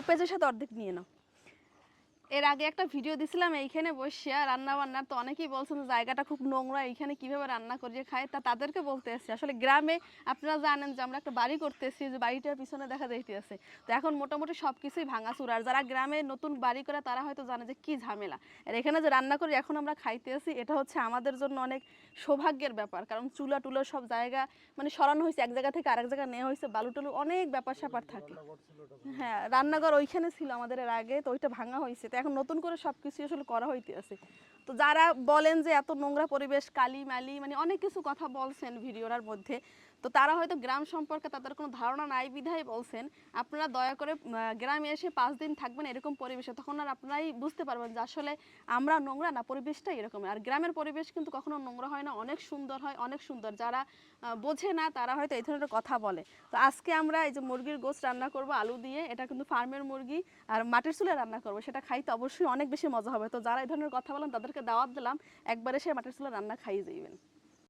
পেঁয়াজের সাথে অর্ধেক নিয়ে নাও। এর আগে একটা ভিডিও দিছিলাম এইখানে বসিয়া রান্না বান্নার, তো অনেকেই বলছেন জায়গাটা খুব নোংরা, এইখানে কিভাবে রান্না করিয়ে খায়, তা তাদেরকে বলতে আসছি আসলে গ্রামে আপনারা জানেন যে আমরা একটা বাড়ি করতেছি, যে বাড়িটার পিছনে দেখা যাইতে আছে, তো এখন মোটামুটি সব কিছুই ভাঙাচুরা। আর যারা গ্রামে নতুন বাড়ি করে তারা হয়তো জানে যে কি ঝামেলা। আর এখানে যে রান্না করি এখন আমরা খাইতে আসি, এটা হচ্ছে আমাদের জন্য অনেক সৌভাগ্যের ব্যাপার, কারণ চুলা টুলা সব জায়গা মানে সরানো হয়েছে, এক জায়গা থেকে আরেক জায়গায় নেওয়া হয়েছে, বালু টালু অনেক ব্যাপার স্যাপার থাকে। হ্যাঁ, রান্নাঘর ওইখানে ছিল আমাদের এর আগে, তো ওইটা ভাঙা হয়েছে, তো এখন নতুন করে সব কিছু আসলে করা হইতে আছে। তো যারা বলেন যে এত নোংরা পরিবেশ, কালি মালি, মানে অনেক কিছু কথা বলছেন ভিডিওর মধ্যে, তো তারা হয়তো গ্রাম সম্পর্কে তাদের কোনো ধারণা নাই বিধায় বলছেন। আপনারা দয়া করে গ্রামে এসে 5 দিন থাকবেন এরকম পরিবেশে, তখন আর আপনারাই বুঝতে পারবেন যে আসলে আমরা নোংরা না, পরিবেশটা এরকম। আর গ্রামের পরিবেশ কিন্তু কখনো নোংরা হয় না, অনেক সুন্দর হয়, অনেক সুন্দর। যারা বোঝে না তারা হয়তো এই ধরনের কথা বলে। তো আজকে আমরা এই যে মুরগির গোশত রান্না করব আলু দিয়ে, এটা কিন্তু ফার্মের মুরগি, আর মাটির চুলে রান্না করব, সেটা খাইতে অবশ্যই অনেক বেশি মজা হবে। তো যারা এই ধরনের কথা বলেন তাদেরকে দাওয়াত দিলাম, একবার এসে মাটির চুলে রান্না খাইয়ে যাইবেন।